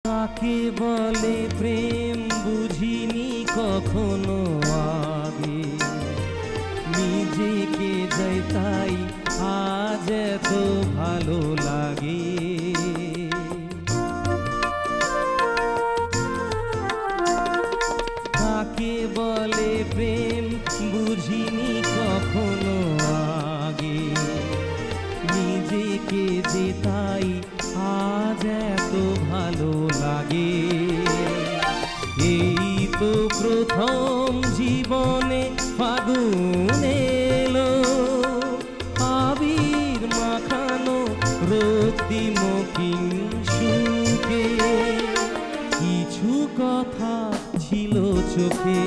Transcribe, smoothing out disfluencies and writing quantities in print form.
কাকে বলে প্রেম বুঝিনি কখনো আগে, নিজেকে যাই তাই আজ এত ভালো লাগে। কাকে বলে প্রেম বুঝিনি কখনো আগে, নিজেকে যে তাই আজ এত ভালো লাগে। এই তো প্রথম জীবনে ফাগুন এলো, আবির মাখানো রক্তিম কিংশুকে, কিছু কথা ছিল চোখে।